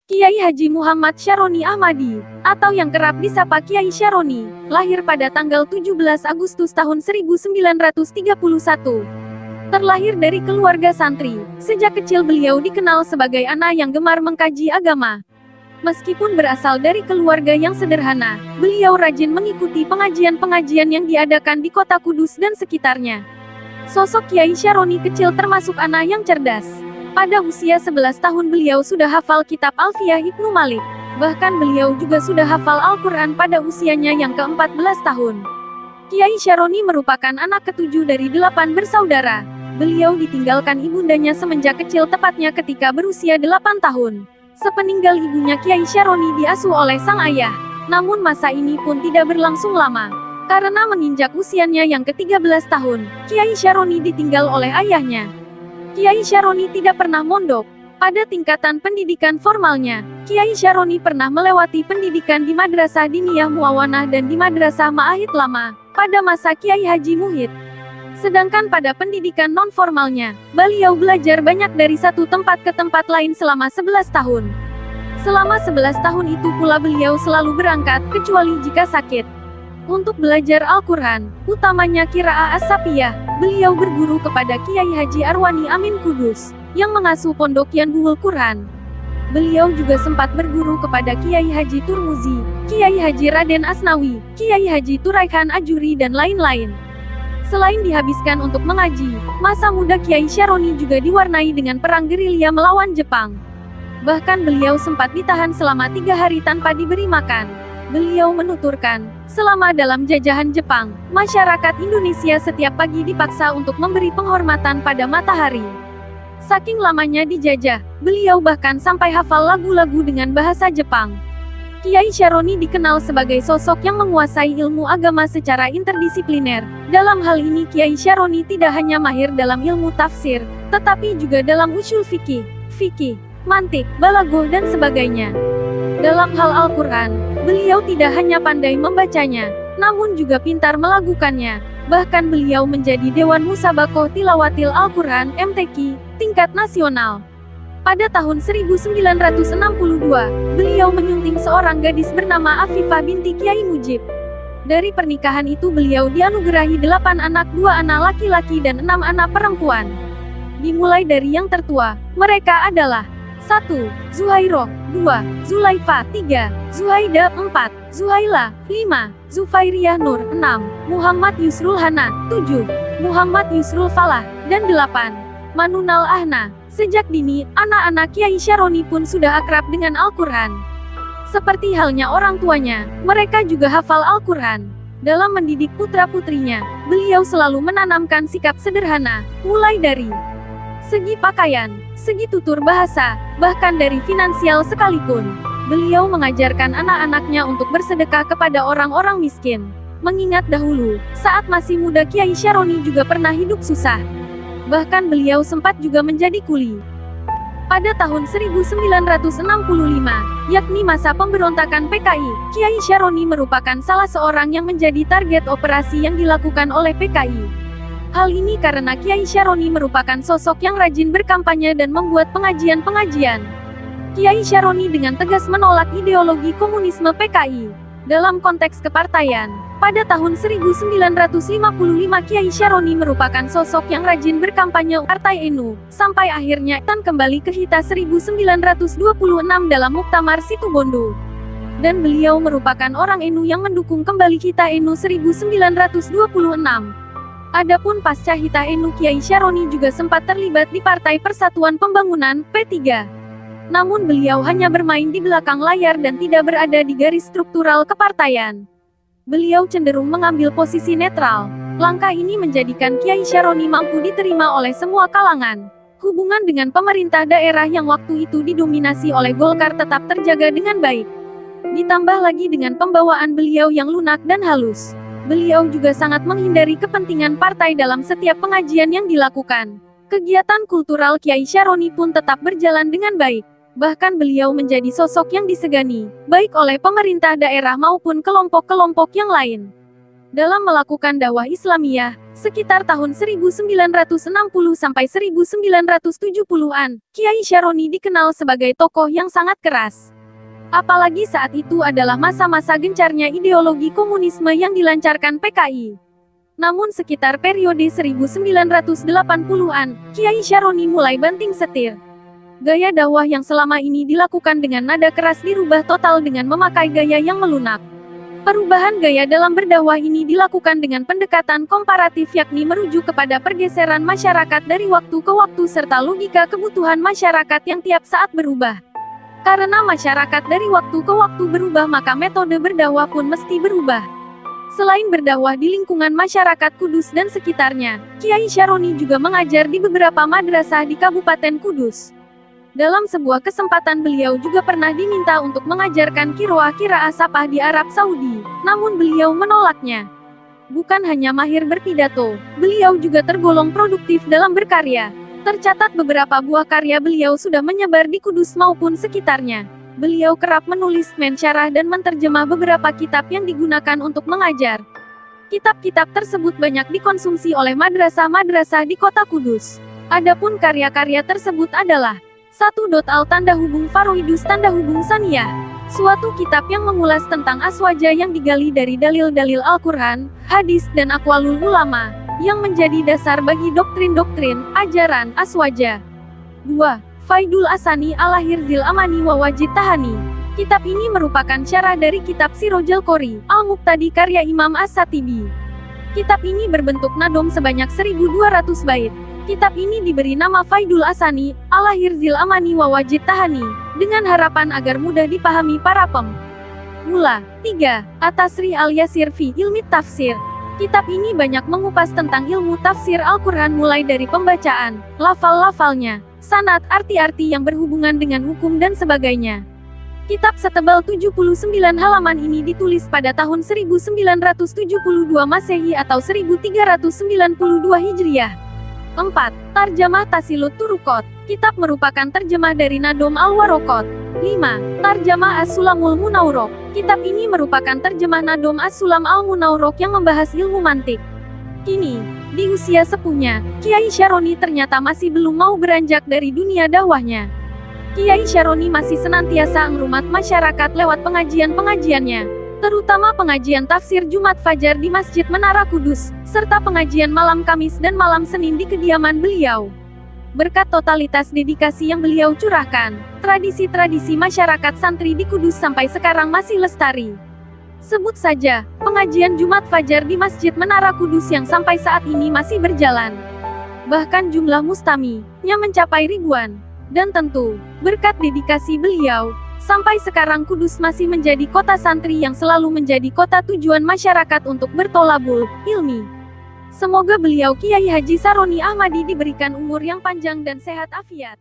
Kiai Haji Muhammad Syaroni Ahmadi, atau yang kerap disapa Kiai Syaroni, lahir pada tanggal 17 Agustus tahun 1931. Terlahir dari keluarga santri, sejak kecil beliau dikenal sebagai anak yang gemar mengkaji agama. Meskipun berasal dari keluarga yang sederhana, beliau rajin mengikuti pengajian-pengajian yang diadakan di kota Kudus dan sekitarnya. Sosok Kiai Syaroni kecil termasuk anak yang cerdas. Pada usia 11 tahun beliau sudah hafal kitab Alfiyah Ibnu Malik. Bahkan beliau juga sudah hafal Al-Quran pada usianya yang ke-14 tahun. Kiai Syaroni merupakan anak ketujuh dari 8 bersaudara. Beliau ditinggalkan ibundanya semenjak kecil, tepatnya ketika berusia 8 tahun. Sepeninggal ibunya, Kiai Syaroni diasuh oleh sang ayah. Namun masa ini pun tidak berlangsung lama. Karena menginjak usianya yang ke-13 tahun, Kiai Syaroni ditinggal oleh ayahnya. Kiai Syaroni tidak pernah mondok. Pada tingkatan pendidikan formalnya, Kiai Syaroni pernah melewati pendidikan di Madrasah Diniyah Muawanah dan di Madrasah Ma'ahid Lama, pada masa Kiai Haji Muhid. Sedangkan pada pendidikan non-formalnya, beliau belajar banyak dari satu tempat ke tempat lain selama 11 tahun. Selama 11 tahun itu pula beliau selalu berangkat, kecuali jika sakit. Untuk belajar Al-Quran, utamanya Qiraah As-Sapiyah, beliau berguru kepada Kiai Haji Arwani Amin Kudus, yang mengasuh pondok Yanbuul Quran. Beliau juga sempat berguru kepada Kiai Haji Turmuzi, Kiai Haji Raden Asnawi, Kiai Haji Turaikan Ajuri dan lain-lain. Selain dihabiskan untuk mengaji, masa muda Kiai Syaroni juga diwarnai dengan perang gerilya melawan Jepang. Bahkan beliau sempat ditahan selama 3 hari tanpa diberi makan. Beliau menuturkan, selama dalam jajahan Jepang, masyarakat Indonesia setiap pagi dipaksa untuk memberi penghormatan pada matahari. Saking lamanya dijajah, beliau bahkan sampai hafal lagu-lagu dengan bahasa Jepang. Kiai Syaroni dikenal sebagai sosok yang menguasai ilmu agama secara interdisipliner. Dalam hal ini Kiai Syaroni tidak hanya mahir dalam ilmu tafsir, tetapi juga dalam usul fikih, mantik, balaghah dan sebagainya. Dalam hal Al-Quran, beliau tidak hanya pandai membacanya, namun juga pintar melakukannya. Bahkan beliau menjadi Dewan Musabakoh Tilawatil Al-Quran (MTQ) tingkat nasional. Pada tahun 1962, beliau menyunting seorang gadis bernama Afifah binti Kiai Mujib. Dari pernikahan itu beliau dianugerahi 8 anak, 2 anak laki-laki dan 6 anak perempuan. Dimulai dari yang tertua, mereka adalah 1. Zuhairoh, 2. Zulaifa, 3. Zuhaida, 4. Zuhaila, 5. Zufairiyah Nur, 6. Muhammad Yusrul Hana, 7. Muhammad Yusrul Falah, dan 8. Manunal Ahna. Sejak dini, anak-anak Kiai Syaroni pun sudah akrab dengan Al-Quran. Seperti halnya orang tuanya, mereka juga hafal Al-Quran. Dalam mendidik putra-putrinya, beliau selalu menanamkan sikap sederhana, mulai dari segi pakaian, segi tutur bahasa, bahkan dari finansial sekalipun. Beliau mengajarkan anak-anaknya untuk bersedekah kepada orang-orang miskin. Mengingat dahulu, saat masih muda Kiai Syaroni juga pernah hidup susah. Bahkan beliau sempat juga menjadi kuli. Pada tahun 1965, yakni masa pemberontakan PKI, Kiai Syaroni merupakan salah seorang yang menjadi target operasi yang dilakukan oleh PKI. Hal ini karena Kiai Syaroni merupakan sosok yang rajin berkampanye dan membuat pengajian-pengajian. Kiai Syaroni dengan tegas menolak ideologi komunisme PKI. Dalam konteks kepartaian, pada tahun 1955 Kiai Syaroni merupakan sosok yang rajin berkampanye Partai NU, sampai akhirnya tan kembali ke HITA 1926 dalam Muktamar Situbondo. Dan beliau merupakan orang NU yang mendukung kembali HITA NU 1926. Adapun pasca HITA NU, Kiai Syaroni juga sempat terlibat di Partai Persatuan Pembangunan (P3). Namun beliau hanya bermain di belakang layar dan tidak berada di garis struktural kepartaian. Beliau cenderung mengambil posisi netral. Langkah ini menjadikan Kiai Syaroni mampu diterima oleh semua kalangan. Hubungan dengan pemerintah daerah yang waktu itu didominasi oleh Golkar tetap terjaga dengan baik. Ditambah lagi dengan pembawaan beliau yang lunak dan halus. Beliau juga sangat menghindari kepentingan partai dalam setiap pengajian yang dilakukan. Kegiatan kultural Kiai Syaroni pun tetap berjalan dengan baik. Bahkan beliau menjadi sosok yang disegani, baik oleh pemerintah daerah maupun kelompok-kelompok yang lain. Dalam melakukan dakwah Islamiyah, sekitar tahun 1960 sampai 1970-an, Kiai Syaroni dikenal sebagai tokoh yang sangat keras. Apalagi saat itu adalah masa-masa gencarnya ideologi komunisme yang dilancarkan PKI. Namun sekitar periode 1980-an, Kiai Syaroni mulai banting setir. Gaya dakwah yang selama ini dilakukan dengan nada keras dirubah total dengan memakai gaya yang melunak. Perubahan gaya dalam berdakwah ini dilakukan dengan pendekatan komparatif, yakni merujuk kepada pergeseran masyarakat dari waktu ke waktu serta logika kebutuhan masyarakat yang tiap saat berubah. Karena masyarakat dari waktu ke waktu berubah, maka metode berdakwah pun mesti berubah. Selain berdakwah di lingkungan masyarakat Kudus dan sekitarnya, Kiai Syaroni juga mengajar di beberapa madrasah di Kabupaten Kudus. Dalam sebuah kesempatan beliau juga pernah diminta untuk mengajarkan qiraah Sapah di Arab Saudi, namun beliau menolaknya. Bukan hanya mahir berpidato, beliau juga tergolong produktif dalam berkarya. Tercatat beberapa buah karya beliau sudah menyebar di Kudus maupun sekitarnya. Beliau kerap menulis, mensyarah dan menterjemah beberapa kitab yang digunakan untuk mengajar. Kitab-kitab tersebut banyak dikonsumsi oleh madrasah-madrasah di kota Kudus. Adapun karya-karya tersebut adalah 1. Faroidus Saniyah, suatu kitab yang mengulas tentang aswaja yang digali dari dalil-dalil Al-Quran, hadis, dan aqwalul ulama, yang menjadi dasar bagi doktrin-doktrin, ajaran, aswaja. 2. Faidul Asani ala Hirzil Amani wa Wajid Tahani. Kitab ini merupakan syarah dari kitab Sirojal Qori, Al-Muqtadi karya Imam As-Satibi. Kitab ini berbentuk nadom sebanyak 1200 bait. Kitab ini diberi nama Faidul Asani, ala Hirzil Amani wa Wajid Tahani, dengan harapan agar mudah dipahami para pemula. 3. At-Tasrih al-Yasir fi Ilmi Tafsir. Kitab ini banyak mengupas tentang ilmu tafsir Al-Quran mulai dari pembacaan, lafal-lafalnya, sanad, arti-arti yang berhubungan dengan hukum dan sebagainya. Kitab setebal 79 halaman ini ditulis pada tahun 1972 Masehi atau 1392 Hijriah. 4. Tarjamah Tasilut Turukot. Kitab merupakan terjemah dari Nadom Al-Warokot. 5. Tarjamah As-Sulamul Munaurok. Kitab ini merupakan terjemah Nadom As-Sulam Al-Munaurok yang membahas ilmu mantik. Kini, di usia sepuhnya, Kiai Syaroni ternyata masih belum mau beranjak dari dunia dakwahnya. Kiai Syaroni masih senantiasa ngrumat masyarakat lewat pengajian-pengajiannya, terutama pengajian tafsir Jumat Fajar di Masjid Menara Kudus, serta pengajian malam Kamis dan malam Senin di kediaman beliau. Berkat totalitas dedikasi yang beliau curahkan, tradisi-tradisi masyarakat santri di Kudus sampai sekarang masih lestari. Sebut saja, pengajian Jumat Fajar di Masjid Menara Kudus yang sampai saat ini masih berjalan. Bahkan jumlah mustaminya mencapai ribuan. Dan tentu, berkat dedikasi beliau, sampai sekarang Kudus masih menjadi kota santri yang selalu menjadi kota tujuan masyarakat untuk bertolabul ilmi. Semoga beliau Kiai Haji Syaroni Ahmadi diberikan umur yang panjang dan sehat afiat.